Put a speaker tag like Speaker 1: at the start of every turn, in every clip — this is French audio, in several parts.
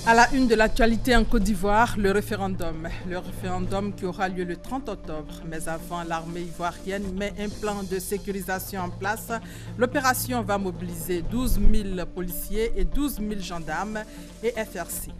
Speaker 1: À la une de l'actualité en Côte d'Ivoire, le référendum. Le référendum qui aura lieu le 30 octobre. Mais avant, l'armée ivoirienne met un plan de sécurisation en place. L'opération va mobiliser 12 000 policiers et 12 000 gendarmes et FRC.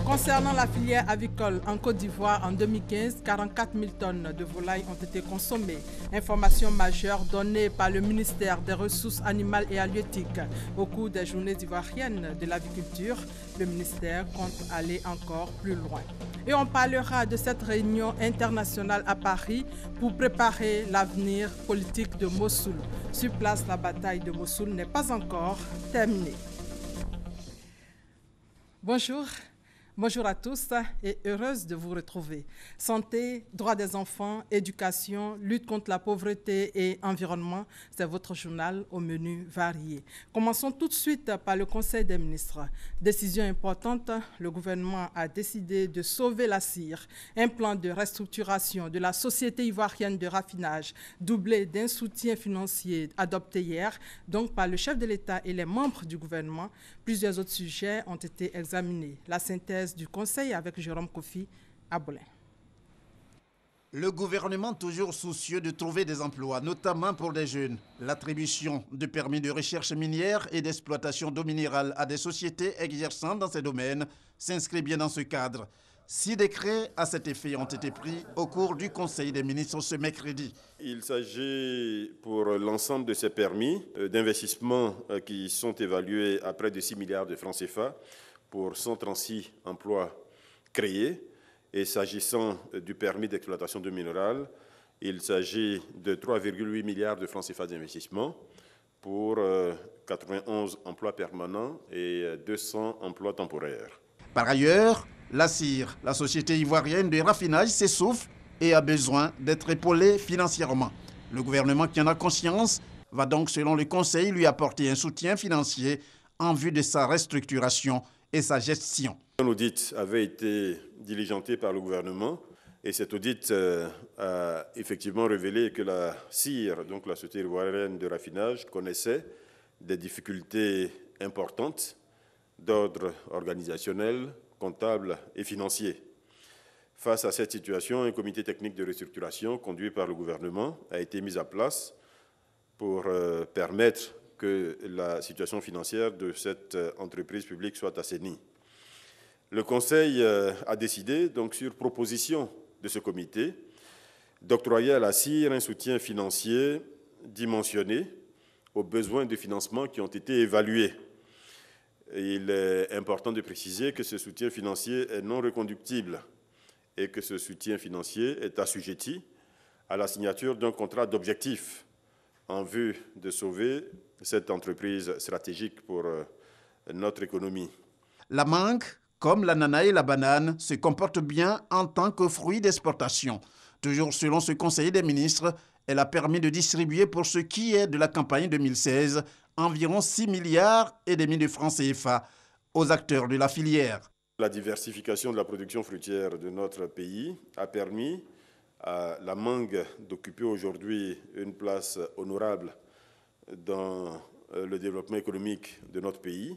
Speaker 1: Concernant la filière avicole en Côte d'Ivoire, en 2015, 44 000 tonnes de volailles ont été consommées. Information majeure donnée par le ministère des Ressources animales et halieutiques. Au cours des journées ivoiriennes de l'aviculture, le ministère compte aller encore plus loin. Et on parlera de cette réunion internationale à Paris pour préparer l'avenir politique de Mossoul. Sur place, la bataille de Mossoul n'est pas encore terminée. Bonjour. Bonjour à tous et heureuse de vous retrouver. Santé, droits des enfants, éducation, lutte contre la pauvreté et environnement, c'est votre journal au menu varié. Commençons tout de suite par le Conseil des ministres. Décision importante, le gouvernement a décidé de sauver la CIR, un plan de restructuration de la Société ivoirienne de raffinage, doublé d'un soutien financier adopté hier, donc par le chef de l'État et les membres du gouvernement. Plusieurs autres sujets ont été examinés. La synthèse du Conseil avec Jérôme Kofi Abolin.
Speaker 2: Le gouvernement toujours soucieux de trouver des emplois, notamment pour les jeunes. L'attribution de permis de recherche minière et d'exploitation d'eau minérale à des sociétés exerçant dans ces domaines s'inscrit bien dans ce cadre. 6 décrets à cet effet ont été pris au cours du Conseil des ministres ce mercredi.
Speaker 3: Il s'agit pour l'ensemble de ces permis d'investissement qui sont évalués à près de 6 milliards de francs CFA pour 136 emplois créés. Et s'agissant du permis d'exploitation de mineral, il s'agit de 3,8 milliards de francs CFA d'investissement pour 91 emplois permanents et 200 emplois temporaires.
Speaker 2: Par ailleurs, la CIR, la Société ivoirienne de raffinage, s'essouffle et a besoin d'être épaulée financièrement. Le gouvernement qui en a conscience va donc, selon le Conseil, lui apporter un soutien financier en vue de sa restructuration et sa gestion.
Speaker 3: Un audit avait été diligenté par le gouvernement et cet audit a effectivement révélé que la CIR, donc la Société ivoirienne de raffinage, connaissait des difficultés importantes d'ordre organisationnel, comptable et financier. Face à cette situation, un comité technique de restructuration conduit par le gouvernement a été mis en place pour permettre que la situation financière de cette entreprise publique soit assainie. Le Conseil a décidé, donc sur proposition de ce comité, d'octroyer à la CIR un soutien financier dimensionné aux besoins de financement qui ont été évalués. Il est important de préciser que ce soutien financier est non reconductible et que ce soutien financier est assujetti à la signature d'un contrat d'objectifs en vue de sauver cette entreprise stratégique pour notre économie.
Speaker 2: La mangue, comme l'ananas et la banane, se comportent bien en tant que fruit d'exportation. Toujours selon ce Conseil des ministres, elle a permis de distribuer pour ce qui est de la campagne 2016 environ 6 milliards et demi de francs CFA aux acteurs de la filière.
Speaker 3: La diversification de la production fruitière de notre pays a permis à la mangue d'occuper aujourd'hui une place honorable dans le développement économique de notre pays.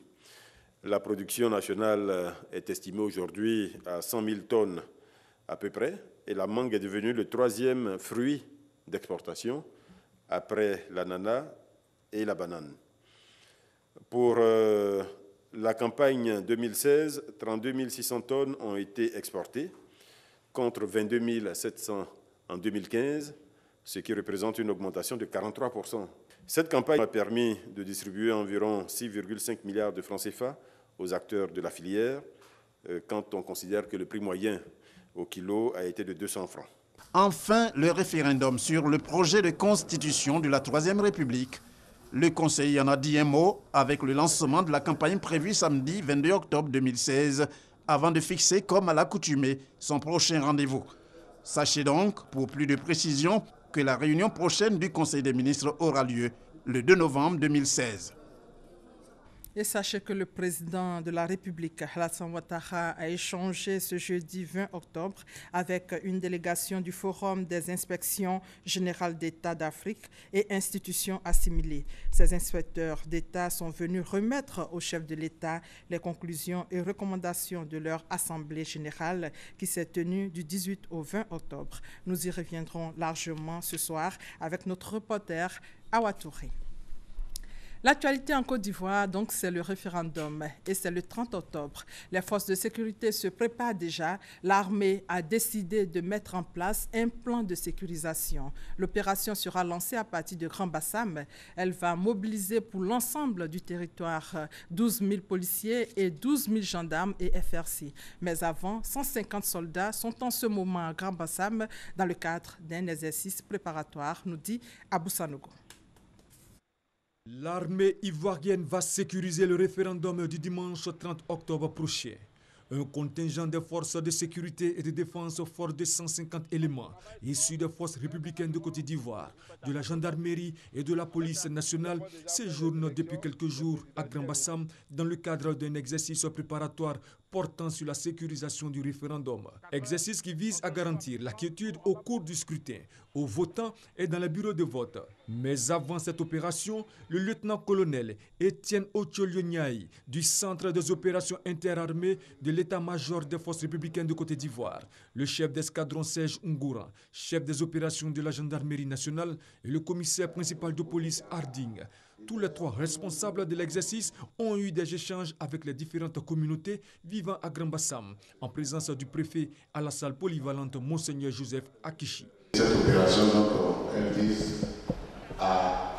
Speaker 3: La production nationale est estimée aujourd'hui à 100 000 tonnes à peu près, et la mangue est devenue le 3e fruit d'exportation après l'ananas et la banane. Pour la campagne 2016, 32 600 tonnes ont été exportées, contre 22 700 en 2015, ce qui représente une augmentation de 43%. Cette campagne a permis de distribuer environ 6,5 milliards de francs CFA aux acteurs de la filière, quand on considère que le prix moyen au kilo a été de 200 francs.
Speaker 2: Enfin, le référendum sur le projet de constitution de la Troisième République. Le Conseil en a dit un mot avec le lancement de la campagne prévue samedi 22 octobre 2016, avant de fixer, comme à l'accoutumée, son prochain rendez-vous. Sachez donc, pour plus de précision, que la réunion prochaine du Conseil des ministres aura lieu le 2 novembre 2016.
Speaker 1: Et sachez que le président de la République, Alassane Ouattara, a échangé ce jeudi 20 octobre avec une délégation du Forum des inspections générales d'État d'Afrique et institutions assimilées. Ces inspecteurs d'État sont venus remettre au chef de l'État les conclusions et recommandations de leur assemblée générale qui s'est tenue du 18 au 20 octobre. Nous y reviendrons largement ce soir avec notre reporter Awa Touré. L'actualité en Côte d'Ivoire, donc, c'est le référendum et c'est le 30 octobre. Les forces de sécurité se préparent déjà. L'armée a décidé de mettre en place un plan de sécurisation. L'opération sera lancée à partir de Grand Bassam. Elle va mobiliser pour l'ensemble du territoire 12 000 policiers et 12 000 gendarmes et FRC. Mais avant, 150 soldats sont en ce moment à Grand Bassam dans le cadre d'un exercice préparatoire, nous dit Abou Sanogo.
Speaker 4: L'armée ivoirienne va sécuriser le référendum du dimanche 30 octobre prochain. Un contingent de forces de sécurité et de défense fort de 150 éléments, issus des forces républicaines de Côte d'Ivoire, de la gendarmerie et de la police nationale, séjournent depuis quelques jours à Grand Bassam dans le cadre d'un exercice préparatoire portant sur la sécurisation du référendum. Exercice qui vise à garantir la quiétude au cours du scrutin, aux votants et dans les bureaux de vote. Mais avant cette opération, le lieutenant-colonel Étienne Otiolio-Niaï du Centre des opérations interarmées de l'état-major des forces républicaines de Côte d'Ivoire, le chef d'escadron Serge Ngouran, chef des opérations de la gendarmerie nationale et le commissaire principal de police Harding. Tous les trois responsables de l'exercice ont eu des échanges avec les différentes communautés vivant à Grand Bassam, en présence du préfet à la salle polyvalente Monseigneur Joseph Akichi.
Speaker 5: Cette opération, donc, elle vise à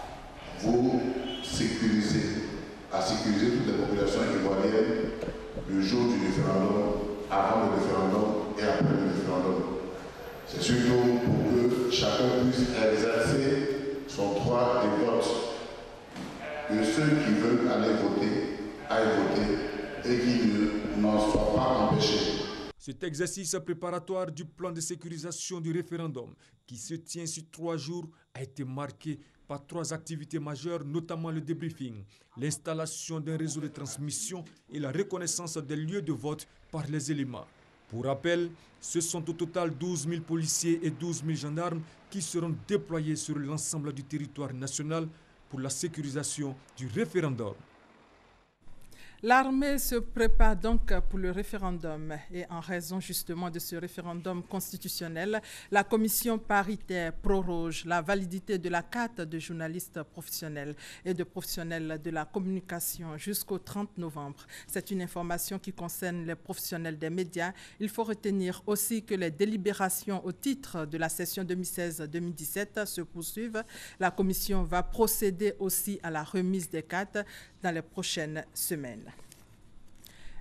Speaker 5: vous sécuriser, à sécuriser toutes les populations ivoiriennes le jour du référendum, avant le référendum et après le référendum. C'est surtout pour que chacun puisse exercer son droit de vote. Que ceux qui veulent aller voter, aillent voter et qui n'en soient pas empêchés.
Speaker 4: Cet exercice préparatoire du plan de sécurisation du référendum, qui se tient sur 3 jours, a été marqué par 3 activités majeures, notamment le débriefing, l'installation d'un réseau de transmission et la reconnaissance des lieux de vote par les éléments. Pour rappel, ce sont au total 12 000 policiers et 12 000 gendarmes qui seront déployés sur l'ensemble du territoire national pour la sécurisation du référendum.
Speaker 1: L'armée se prépare donc pour le référendum et en raison justement de ce référendum constitutionnel, la commission paritaire proroge la validité de la carte de journaliste professionnel et de professionnels de la communication jusqu'au 30 novembre. C'est une information qui concerne les professionnels des médias. Il faut retenir aussi que les délibérations au titre de la session 2016-2017 se poursuivent. La commission va procéder aussi à la remise des cartes dans les prochaines semaines.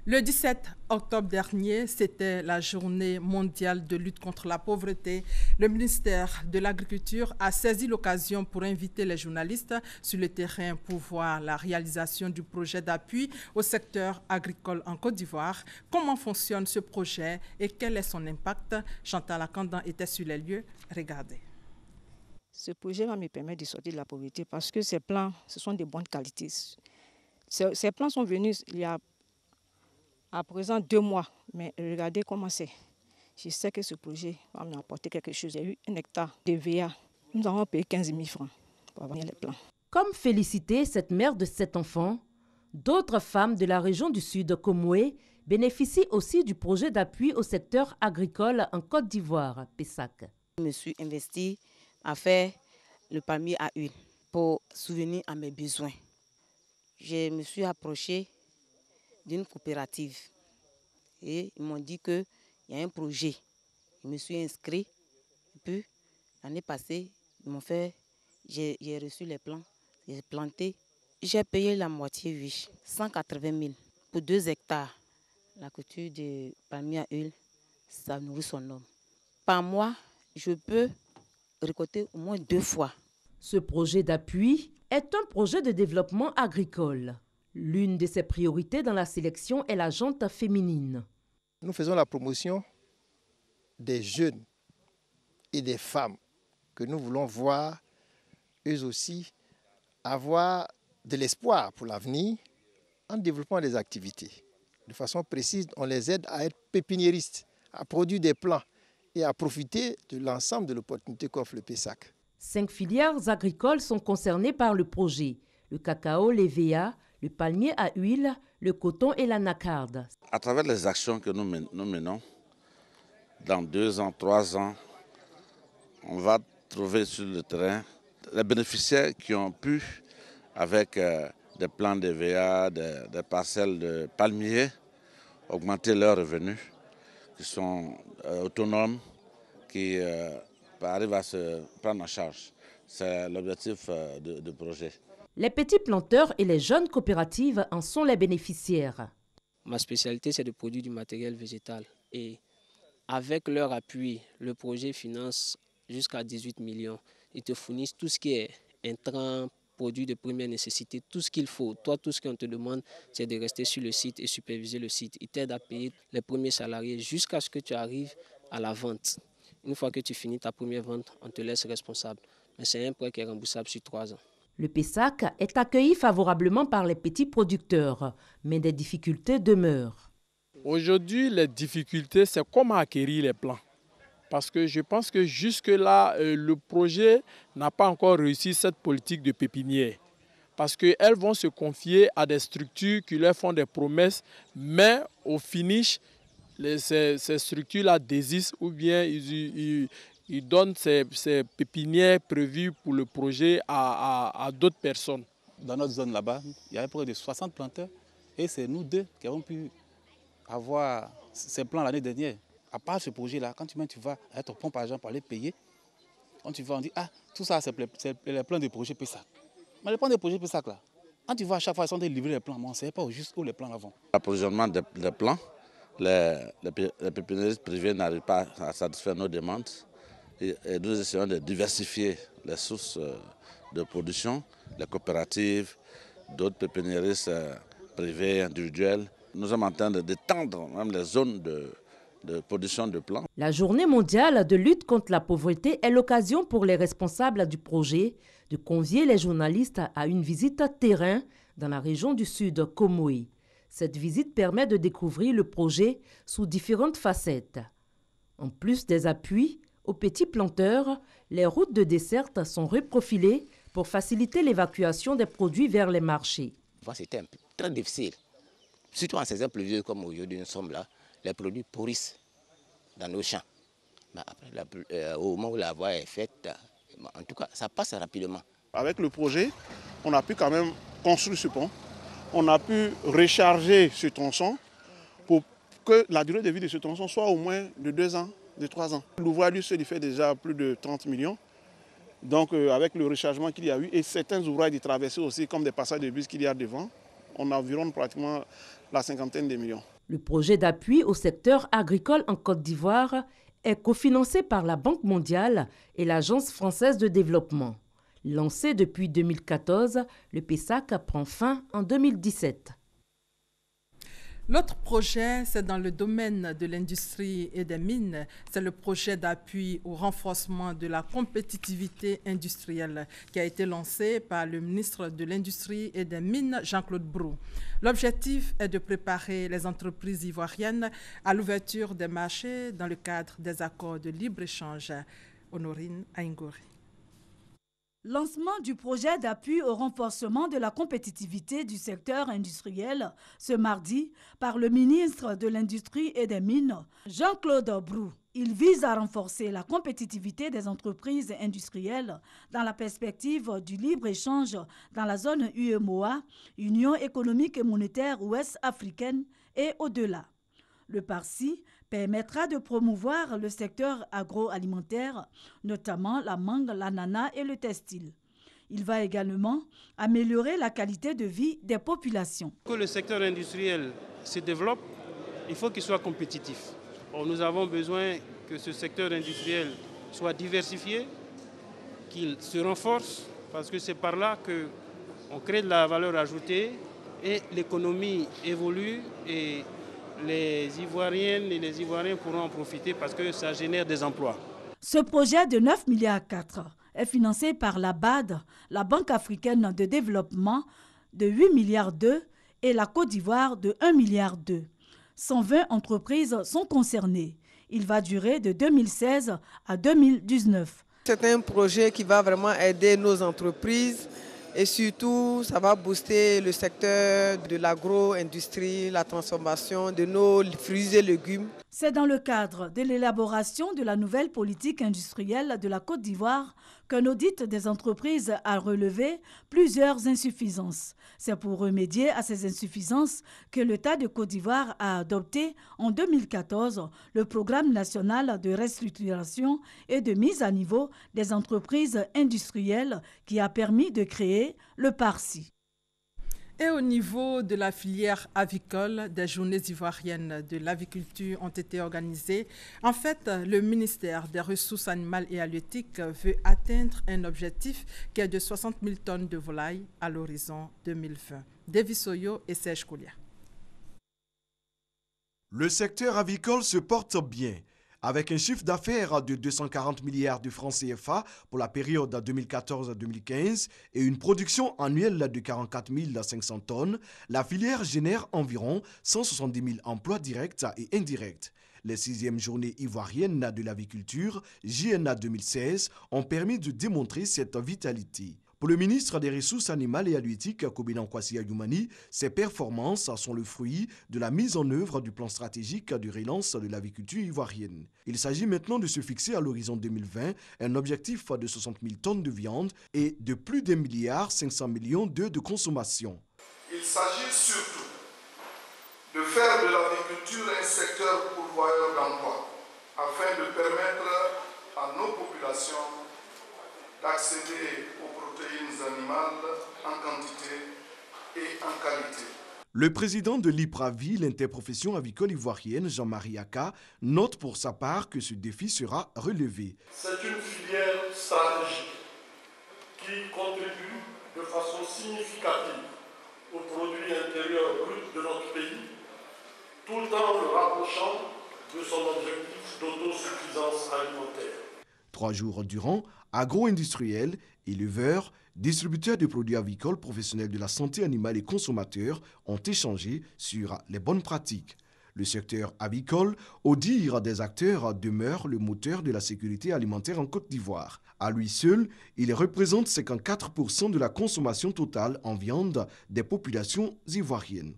Speaker 1: Le 17 octobre dernier, c'était la journée mondiale de lutte contre la pauvreté. Le ministère de l'Agriculture a saisi l'occasion pour inviter les journalistes sur le terrain pour voir la réalisation du projet d'appui au secteur agricole en Côte d'Ivoire. Comment fonctionne ce projet et quel est son impact? Chantal Akandan était sur les lieux. Regardez.
Speaker 6: Ce projet va me permettre de sortir de la pauvreté parce que ces plans, ce sont de bonne qualité. Ces plans sont venus il y a à présent 2 mois, mais regardez comment c'est. Je sais que ce projet va m'apporter quelque chose. Il y a eu 1 hectare de VA. Nous avons payé 15 000 francs pour avoir les plans.
Speaker 7: Comme Félicité, cette mère de 7 enfants, d'autres femmes de la région du Sud, Komoué, bénéficient aussi du projet d'appui au secteur agricole en Côte d'Ivoire, PESAC.
Speaker 8: Je me suis investie à faire le palmier à huile pour subvenir à mes besoins. Je me suis approchée d'une coopérative et ils m'ont dit qu'il y a un projet. Je me suis inscrite et puis l'année passée, j'ai reçu les plants, j'ai planté. J'ai payé la moitié, oui, 180 000 pour 2 hectares. La culture de palmier à huile, ça nourrit son homme. Par mois, je peux récolter au moins 2 fois.
Speaker 7: Ce projet d'appui est un projet de développement agricole. L'une de ses priorités dans la sélection est la gente féminine.
Speaker 9: Nous faisons la promotion des jeunes et des femmes que nous voulons voir, eux aussi, avoir de l'espoir pour l'avenir en développant des activités. De façon précise, on les aide à être pépiniéristes, à produire des plants et à profiter de l'ensemble de l'opportunité qu'offre le PESAC.
Speaker 7: 5 filières agricoles sont concernées par le projet. Le cacao, l'EVA, le palmier à huile, le coton et l'anacarde.
Speaker 10: À travers les actions que nous menons, dans 2 ans, 3 ans, on va trouver sur le terrain les bénéficiaires qui ont pu, avec des plants d'EVA, des parcelles de palmiers, augmenter leurs revenus, qui sont autonomes, qui arrivent à se prendre en charge. C'est l'objectif du projet.
Speaker 7: Les petits planteurs et les jeunes coopératives en sont les bénéficiaires.
Speaker 11: Ma spécialité, c'est de produire du matériel végétal. Et avec leur appui, le projet finance jusqu'à 18 millions. Ils te fournissent tout ce qui est intrants, produits de première nécessité, tout ce qu'il faut. Toi, tout ce qu'on te demande, c'est de rester sur le site et superviser le site. Ils t'aident à payer les premiers salariés jusqu'à ce que tu arrives à la vente. Une fois que tu finis ta première vente, on te laisse responsable. Mais c'est un prêt qui est remboursable sur 3 ans.
Speaker 7: Le PESAC est accueilli favorablement par les petits producteurs, mais des difficultés demeurent.
Speaker 12: Aujourd'hui, les difficultés, c'est comment acquérir les plants. Parce que je pense que jusque-là, le projet n'a pas encore réussi cette politique de pépinière. Parce qu'elles vont se confier à des structures qui leur font des promesses, mais au finish, ces structures-là désistent ou bien ils donnent ces pépinières prévues pour le projet à d'autres personnes.
Speaker 13: Dans notre zone là-bas, il y avait près de 60 planteurs et c'est nous 2 qui avons pu avoir ces plans l'année dernière. À part ce projet-là, quand tu vas à ton pompe argent pour aller payer, quand tu vas, on dit ah, tout ça c'est les plans de projet PESAC. Mais les plans de projet PESAC là, quand tu vas à chaque fois, ils sont de livrer les plans, mais on ne sait pas juste où les plans là vont.
Speaker 10: L'approvisionnement des plans, les pépiniéristes privés n'arrivent pas à satisfaire nos demandes. Et nous essayons de diversifier les sources de production, les coopératives, d'autres pépiniéristes privés, individuels. Nous sommes en train d'étendre même les zones de production de plants.
Speaker 7: La journée mondiale de lutte contre la pauvreté est l'occasion pour les responsables du projet de convier les journalistes à une visite terrain dans la région du Sud, Komoé. Cette visite permet de découvrir le projet sous différentes facettes. En plus des appuis aux petits planteurs, les routes de desserte sont reprofilées pour faciliter l'évacuation des produits vers les marchés.
Speaker 14: C'était très difficile. Surtout en saison pluvieuse comme aujourd'hui nous sommes là, les produits pourrissent dans nos champs. Mais après, au moment où la voie est faite, en tout cas, ça passe rapidement.
Speaker 15: Avec le projet, on a pu quand même construire ce pont. On a pu recharger ce tronçon pour que la durée de vie de ce tronçon soit au moins de 2 ans, de 3 ans. L'ouvrage lui seul, il fait déjà plus de 30 millions. Donc avec le rechargement qu'il y a eu et certains ouvrages de traversée aussi, comme des passages de bus qu'il y a devant, on environne pratiquement la 50aine de millions.
Speaker 7: Le projet d'appui au secteur agricole en Côte d'Ivoire est cofinancé par la Banque mondiale et l'Agence française de développement. Lancé depuis 2014, le PESAC prend fin en 2017.
Speaker 1: L'autre projet, c'est dans le domaine de l'industrie et des mines. C'est le projet d'appui au renforcement de la compétitivité industrielle qui a été lancé par le ministre de l'Industrie et des Mines, Jean-Claude Brou. L'objectif est de préparer les entreprises ivoiriennes à l'ouverture des marchés dans le cadre des accords de libre-échange. Honorine Aingori.
Speaker 16: Lancement du projet d'appui au renforcement de la compétitivité du secteur industriel ce mardi par le ministre de l'Industrie et des Mines, Jean-Claude Brou. Il vise à renforcer la compétitivité des entreprises industrielles dans la perspective du libre-échange dans la zone UEMOA, Union économique et monétaire ouest-africaine, et au-delà. Le PARCI permettra de promouvoir le secteur agroalimentaire, notamment la mangue, l'ananas et le textile. Il va également améliorer la qualité de vie des populations.
Speaker 17: Pour que le secteur industriel se développe, il faut qu'il soit compétitif. Nous avons besoin que ce secteur industriel soit diversifié, qu'il se renforce, parce que c'est par là qu'on crée de la valeur ajoutée et l'économie évolue et les Ivoiriennes et les Ivoiriens pourront en profiter parce que ça génère des emplois.
Speaker 16: Ce projet de 9,4 milliards est financé par la BAD, la Banque africaine de développement, de 8,2 milliards et la Côte d'Ivoire de 1,2 milliard. 120 entreprises sont concernées. Il va durer de 2016 à 2019.
Speaker 18: C'est un projet qui va vraiment aider nos entreprises et surtout ça va booster le secteur de l'agro-industrie, la transformation de nos fruits et légumes.
Speaker 16: C'est dans le cadre de l'élaboration de la nouvelle politique industrielle de la Côte d'Ivoire qu'un audit des entreprises a relevé plusieurs insuffisances. C'est pour remédier à ces insuffisances que l'État de Côte d'Ivoire a adopté en 2014 le programme national de restructuration et de mise à niveau des entreprises industrielles qui a permis de créer le PARCI.
Speaker 1: Et au niveau de la filière avicole, des journées ivoiriennes de l'aviculture ont été organisées. En fait, le ministère des Ressources animales et halieutiques veut atteindre un objectif qui est de 60 000 tonnes de volailles à l'horizon 2020. David Soyo et Serge Koulia.
Speaker 19: Le secteur avicole se porte bien. Avec un chiffre d'affaires de 240 milliards de francs CFA pour la période 2014-2015 et une production annuelle de 44 500 tonnes, la filière génère environ 170 000 emplois directs et indirects. Les 6e journées ivoiriennes de l'aviculture, JNA 2016, ont permis de démontrer cette vitalité. Pour le ministre des Ressources animales et halieutiques, Kobinan Kwasi Ayumani, ces performances sont le fruit de la mise en œuvre du plan stratégique de relance de l'aviculture ivoirienne. Il s'agit maintenant de se fixer à l'horizon 2020 un objectif de 60 000 tonnes de viande et de plus d'1,5 milliard d'œufs de consommation.
Speaker 5: Il s'agit surtout de faire de l'aviculture un secteur pourvoyeur d'emplois afin de permettre à nos populations d'accéder aux protéines animales en quantité et en qualité.
Speaker 19: Le président de l'IPRAVI, l'interprofession avicole ivoirienne, Jean-Marie Aka, note pour sa part que ce défi sera relevé.
Speaker 20: C'est une filière stratégique qui contribue de façon significative au produit intérieur brut de notre pays, tout en le rapprochant de son objectif d'autosuffisance alimentaire.
Speaker 19: 3 jours durant, agro-industriels, éleveurs, distributeurs de produits avicoles, professionnels de la santé animale et consommateurs ont échangé sur les bonnes pratiques. Le secteur avicole, au dire des acteurs, demeure le moteur de la sécurité alimentaire en Côte d'Ivoire. À lui seul, il représente 54% de la consommation totale en viande des populations ivoiriennes.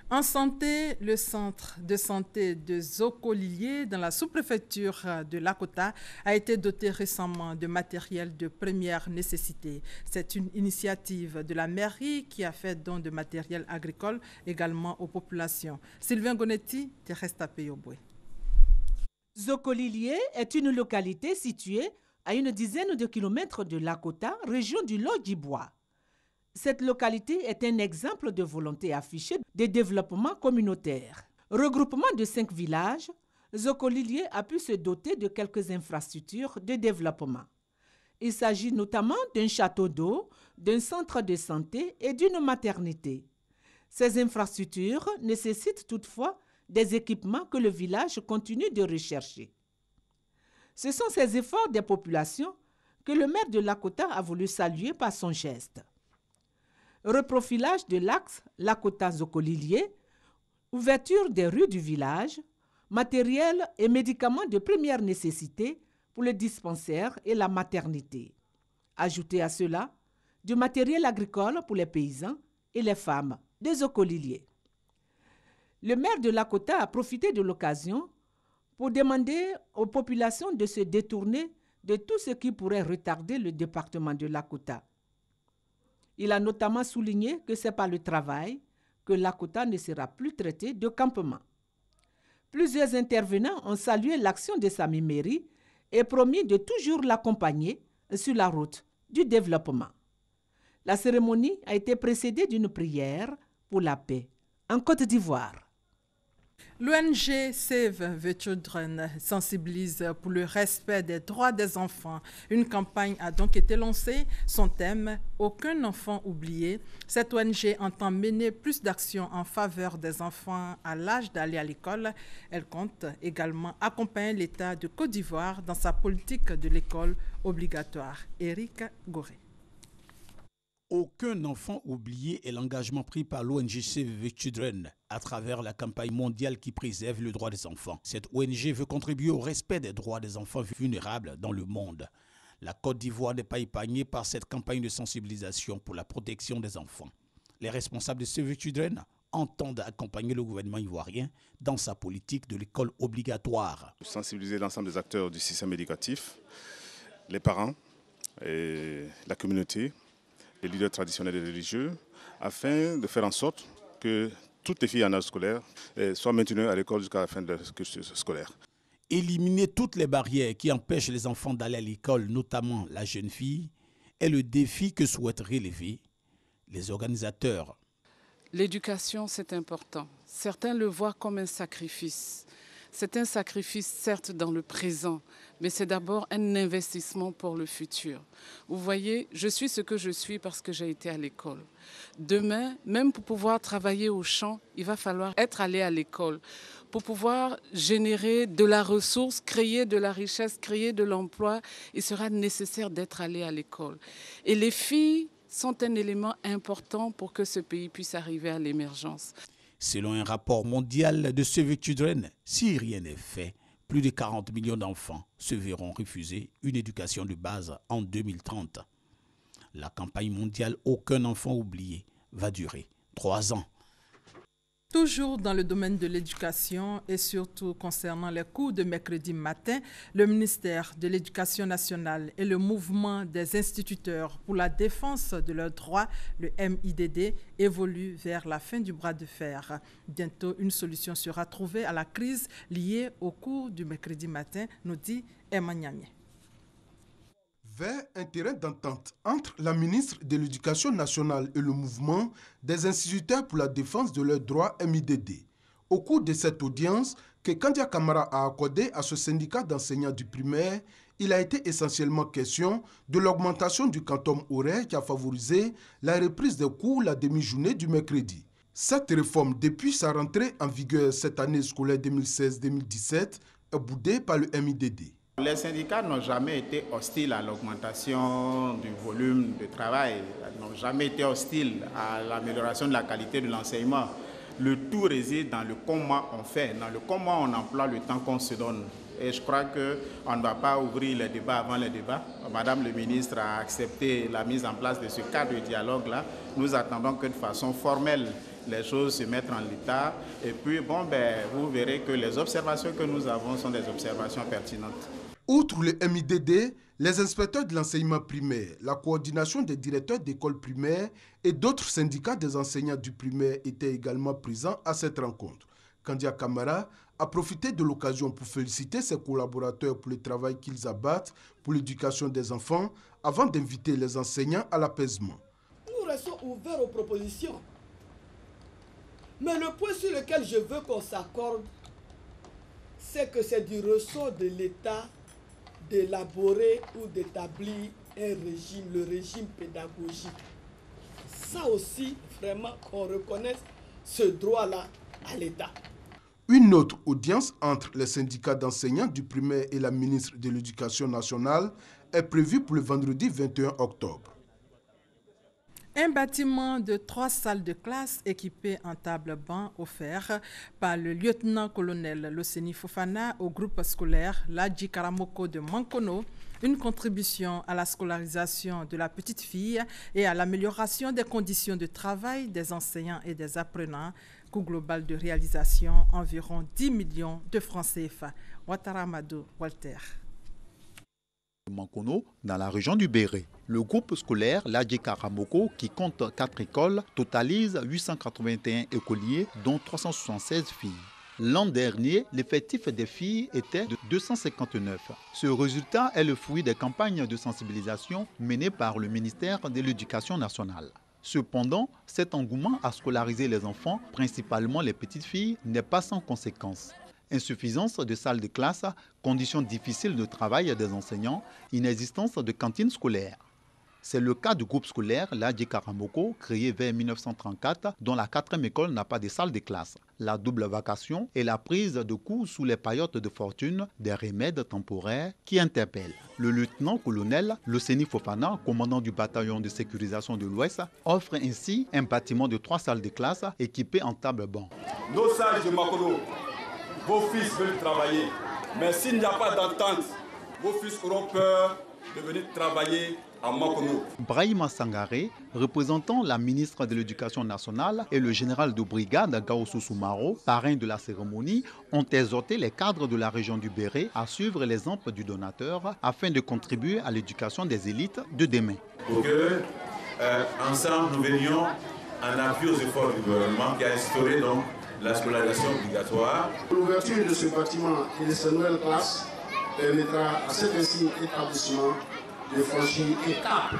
Speaker 1: En santé, le centre de santé de Zokolilié dans la sous-préfecture de Lakota a été doté récemment de matériel de première nécessité. C'est une initiative de la mairie qui a fait don de matériel agricole également aux populations. Sylvain Gonetti, Teresta Peyobwe.
Speaker 21: Zokolilié est une localité située à une dizaine de kilomètres de Lakota, région du Lodjibois. Cette localité est un exemple de volonté affichée de développement communautaire. Regroupement de 5 villages, Zokolilié a pu se doter de quelques infrastructures de développement. Il s'agit notamment d'un château d'eau, d'un centre de santé et d'une maternité. Ces infrastructures nécessitent toutefois des équipements que le village continue de rechercher. Ce sont ces efforts des populations que le maire de Lakota a voulu saluer par son geste. Reprofilage de l'axe Lakota-Zokolilié, ouverture des rues du village, matériel et médicaments de première nécessité pour le dispensaire et la maternité. Ajoutez à cela du matériel agricole pour les paysans et les femmes de Zokolilié. Le maire de Lakota a profité de l'occasion pour demander aux populations de se détourner de tout ce qui pourrait retarder le département de Lakota. Il a notamment souligné que c'est par le travail que Lakota ne sera plus traité de campement. Plusieurs intervenants ont salué l'action de Sami Meri et promis de toujours l'accompagner sur la route du développement. La cérémonie a été précédée d'une prière pour la paix en Côte d'Ivoire.
Speaker 1: L'ONG Save the Children sensibilise pour le respect des droits des enfants. Une campagne a donc été lancée. Son thème, aucun enfant oublié. Cette ONG entend mener plus d'actions en faveur des enfants à l'âge d'aller à l'école. Elle compte également accompagner l'État de Côte d'Ivoire dans sa politique de l'école obligatoire. Éric Goré.
Speaker 3: Aucun enfant oublié est l'engagement pris par l'ONG Save the Children à travers la campagne mondiale qui préserve le droit des enfants. Cette ONG veut contribuer au respect des droits des enfants vulnérables dans le monde. La Côte d'Ivoire n'est pas épargnée par cette campagne de sensibilisation pour la protection des enfants. Les responsables de Save the Children entendent accompagner le gouvernement ivoirien dans sa politique de l'école obligatoire.
Speaker 22: Sensibiliser l'ensemble des acteurs du système éducatif, les parents et la communauté, les leaders traditionnels et religieux, afin de faire en sorte que toutes les filles en âge scolaire soient maintenues à l'école jusqu'à la fin de leur cursus scolaire.
Speaker 3: Éliminer toutes les barrières qui empêchent les enfants d'aller à l'école, notamment la jeune fille, est le défi que souhaitent relever les organisateurs.
Speaker 23: L'éducation, c'est important. Certains le voient comme un sacrifice. C'est un sacrifice, certes, dans le présent, mais c'est d'abord un investissement pour le futur. Vous voyez, je suis ce que je suis parce que j'ai été à l'école. Demain, même pour pouvoir travailler au champ, il va falloir être allé à l'école. Pour pouvoir générer de la ressource, créer de la richesse, créer de l'emploi, il sera nécessaire d'être allé à l'école. Et les filles sont un élément important pour que ce pays puisse arriver à l'émergence.
Speaker 3: Selon un rapport mondial de Save the Children, si rien n'est fait, plus de 40 millions d'enfants se verront refuser une éducation de base en 2030. La campagne mondiale Aucun enfant oublié va durer 3 ans.
Speaker 1: Toujours dans le domaine de l'éducation et surtout concernant les cours de mercredi matin, le ministère de l'Éducation nationale et le mouvement des instituteurs pour la défense de leurs droits, le MIDD, évoluent vers la fin du bras de fer. Bientôt, une solution sera trouvée à la crise liée aux cours du mercredi matin, nous dit Emma Niamé.
Speaker 24: Vers un terrain d'entente entre la ministre de l'Éducation nationale et le mouvement des instituteurs pour la défense de leurs droits MIDD. Au cours de cette audience que Kandia Camara a accordée à ce syndicat d'enseignants du primaire, il a été essentiellement question de l'augmentation du quantum horaire qui a favorisé la reprise des cours la demi-journée du mercredi. Cette réforme, depuis sa rentrée en vigueur cette année scolaire 2016-2017, est boudée par le MIDD.
Speaker 25: Les syndicats n'ont jamais été hostiles à l'augmentation du volume de travail, n'ont jamais été hostiles à l'amélioration de la qualité de l'enseignement. Le tout réside dans le comment on fait, dans le comment on emploie le temps qu'on se donne. Et je crois qu'on ne va pas ouvrir les débats avant les débats. Madame le ministre a accepté la mise en place de ce cadre de dialogue-là. Nous attendons que de façon formelle, les choses se mettent en l'état. Et puis, vous verrez que les observations que nous avons sont des observations pertinentes.
Speaker 24: Outre le MIDD, les inspecteurs de l'enseignement primaire, la coordination des directeurs d'écoles primaires et d'autres syndicats des enseignants du primaire étaient également présents à cette rencontre. Kandia Camara a profité de l'occasion pour féliciter ses collaborateurs pour le travail qu'ils abattent pour l'éducation des enfants avant d'inviter les enseignants à l'apaisement.
Speaker 26: Nous restons ouverts aux propositions. Mais le point sur lequel je veux qu'on s'accorde, c'est que c'est du ressort de l'État d'élaborer ou d'établir un régime, le régime pédagogique. Ça aussi, vraiment, qu'on reconnaisse ce droit-là à l'État.
Speaker 24: Une autre audience entre les syndicats d'enseignants du primaire et la ministre de l'Éducation nationale est prévue pour le vendredi 21 octobre.
Speaker 1: Un bâtiment de 3 salles de classe équipé en table-banc offert par le lieutenant-colonel Loseni Fofana au groupe scolaire Ladji Karamoko de Mankono, une contribution à la scolarisation de la petite fille et à l'amélioration des conditions de travail des enseignants et des apprenants. Coût global de réalisation environ 10 millions de francs CFA. Ouattara Madou, Walter.
Speaker 27: Mankono, dans la région du Béré. Le groupe scolaire Ladji Karamoko, qui compte 4 écoles, totalise 881 écoliers, dont 376 filles. L'an dernier, l'effectif des filles était de 259. Ce résultat est le fruit des campagnes de sensibilisation menées par le ministère de l'Éducation nationale. Cependant, cet engouement à scolariser les enfants, principalement les petites filles, n'est pas sans conséquences. Insuffisance de salles de classe, conditions difficiles de travail des enseignants, inexistence de cantines scolaires. C'est le cas du groupe scolaire Ladji Karamoko, créé vers 1934, dont la 4e école n'a pas de salle de classe. La double vacation et la prise de cours sous les paillotes de fortune, des remèdes temporaires qui interpellent. Le lieutenant-colonel Loseni Fofana, commandant du bataillon de sécurisation de l'Ouest, offre ainsi un bâtiment de 3 salles de classe équipées en table-banc.
Speaker 2: Nos sages de Makolo, vos fils veulent travailler, mais s'il n'y a pas d'entente, vos fils auront peur de venir travailler à Makono.
Speaker 27: Brahima Sangaré, représentant la ministre de l'Éducation nationale, et le général de brigade Gaoussou Soumaro, parrain de la cérémonie, ont exhorté les cadres de la région du Béret à suivre l'exemple du donateur afin de contribuer à l'éducation des élites de demain.
Speaker 2: Pour que, ensemble, nous venions en appui aux efforts du gouvernement qui a instauré donc la scolarisation obligatoire.
Speaker 24: L'ouverture de ce bâtiment et de ces nouvelles classes permettra à cet insigne établissement de franchir un cap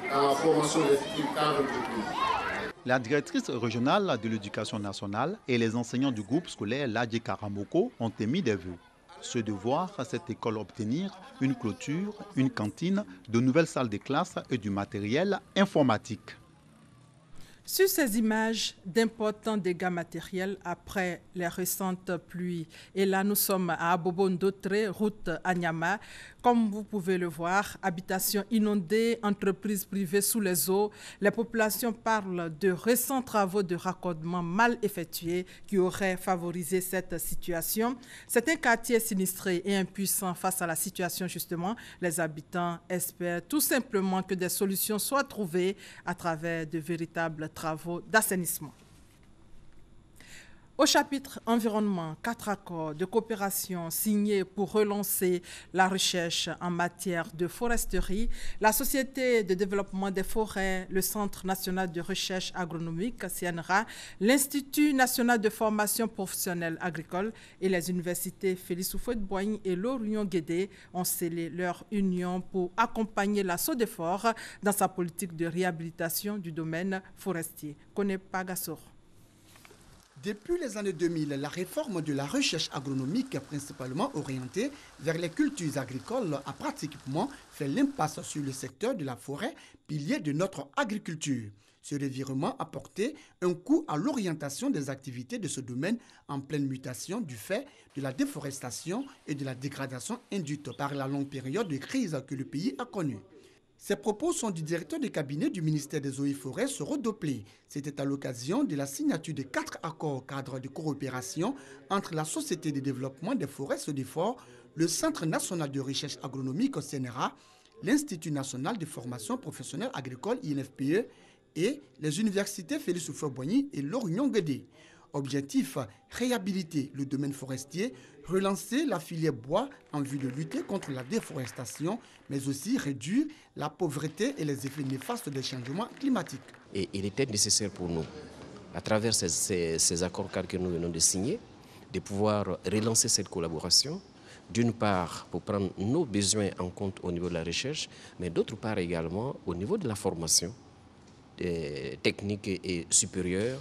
Speaker 24: dans la formation des futurs cadres du pays.
Speaker 27: La directrice régionale de l'éducation nationale et les enseignants du groupe scolaire Ladji Karamoko ont émis des vœux. Ceux de voir cette école obtenir une clôture, une cantine, de nouvelles salles de classe et du matériel informatique.
Speaker 1: Sur ces images d'importants dégâts matériels après les récentes pluies. Et là, nous sommes à Abobo-Ndotré, route Anyama. Comme vous pouvez le voir, habitations inondées, entreprises privées sous les eaux. Les populations parlent de récents travaux de raccordement mal effectués qui auraient favorisé cette situation. C'est un quartier sinistré et impuissant face à la situation, justement. Les habitants espèrent tout simplement que des solutions soient trouvées à travers de véritables travaux d'assainissement. Au chapitre environnement, 4 accords de coopération signés pour relancer la recherche en matière de foresterie. La Société de développement des forêts, le Centre national de recherche agronomique, CNRA, l'Institut national de formation professionnelle agricole et les universités Félix Houphouët-Boigny et Lorion-Guédé ont scellé leur union pour accompagner la SODEFOR dans sa politique de réhabilitation du domaine forestier. Kone Pagassor.
Speaker 4: Depuis les années 2000, la réforme de la recherche agronomique, principalement orientée vers les cultures agricoles, a pratiquement fait l'impasse sur le secteur de la forêt, pilier de notre agriculture. Ce revirement a porté un coup à l'orientation des activités de ce domaine en pleine mutation du fait de la déforestation et de la dégradation induite par la longue période de crise que le pays a connue. Ces propos sont du directeur de cabinet du ministère des Eaux et Forêts, Soro Doplé. C'était à l'occasion de la signature de 4 accords cadres de coopération entre la Société de développement des forêts SODEFOR, le Centre national de recherche agronomique CNRA, l'Institut national de formation professionnelle agricole INFPE et les universités Félix Houphouët-Boigny et Lorion-Guédé. Objectif, réhabiliter le domaine forestier, relancer la filière bois en vue de lutter contre la déforestation, mais aussi réduire la pauvreté et les effets néfastes des changements climatiques.
Speaker 6: Et il était nécessaire pour nous, à travers ces accords cadres que nous venons de signer, de pouvoir relancer cette collaboration, d'une part pour prendre nos besoins en compte au niveau de la recherche, mais d'autre part également au niveau de la formation technique et supérieure,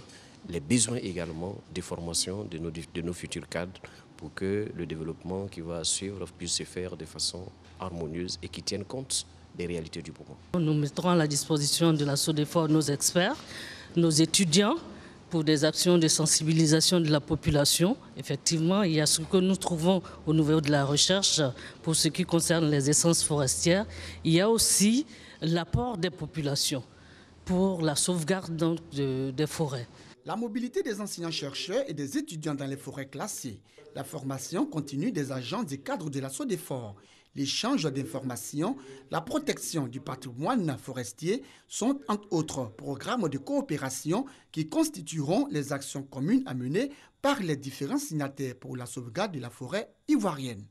Speaker 6: les besoins également de formation de nos futurs cadres pour que le développement qui va suivre puisse se faire de façon harmonieuse et qui tienne compte des réalités du moment.
Speaker 8: Nous mettrons à la disposition de la SODEFOR nos experts, nos étudiants pour des actions de sensibilisation de la population. Effectivement, il y a ce que nous trouvons au niveau de la recherche pour ce qui concerne les essences forestières. Il y a aussi l'apport des populations pour la sauvegarde des forêts.
Speaker 4: La mobilité des enseignants-chercheurs et des étudiants dans les forêts classées, la formation continue des agents et cadres de la SODEFOR, l'échange d'informations, la protection du patrimoine forestier sont entre autres programmes de coopération qui constitueront les actions communes à mener par les différents signataires pour la sauvegarde de la forêt ivoirienne.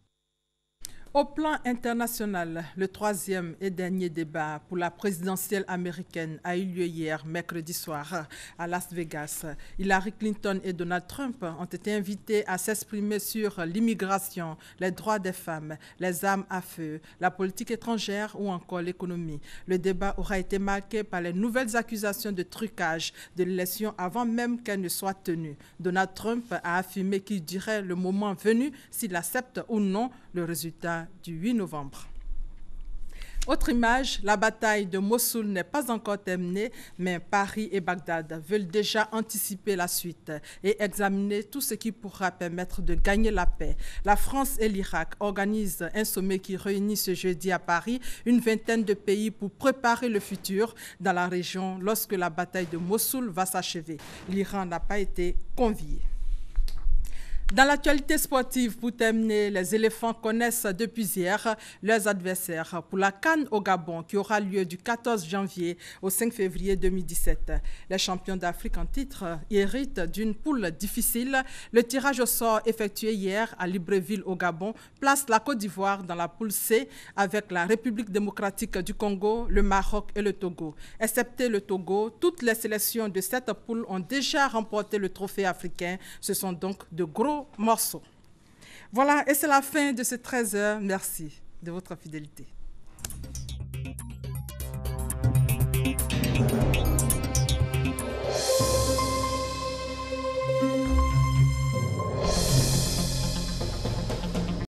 Speaker 1: Au plan international, le 3e et dernier débat pour la présidentielle américaine a eu lieu hier, mercredi soir, à Las Vegas. Hillary Clinton et Donald Trump ont été invités à s'exprimer sur l'immigration, les droits des femmes, les armes à feu, la politique étrangère ou encore l'économie. Le débat aura été marqué par les nouvelles accusations de trucage de l'élection avant même qu'elle ne soit tenue. Donald Trump a affirmé qu'il dirait le moment venu s'il accepte ou non le résultat du 8 novembre. Autre image, la bataille de Mossoul n'est pas encore terminée, mais Paris et Bagdad veulent déjà anticiper la suite et examiner tout ce qui pourra permettre de gagner la paix. La France et l'Irak organisent un sommet qui réunit ce jeudi à Paris une vingtaine de pays pour préparer le futur dans la région lorsque la bataille de Mossoul va s'achever. L'Iran n'a pas été convié. Dans l'actualité sportive, pour terminer, les éléphants connaissent depuis hier leurs adversaires pour la CAN au Gabon qui aura lieu du 14 janvier au 5 février 2017. Les champions d'Afrique en titre héritent d'une poule difficile. Le tirage au sort effectué hier à Libreville au Gabon place la Côte d'Ivoire dans la poule C avec la République démocratique du Congo, le Maroc et le Togo. Excepté le Togo, toutes les sélections de cette poule ont déjà remporté le trophée africain. Ce sont donc de gros morceaux. Voilà, et c'est la fin de ce 13h. Merci de votre fidélité.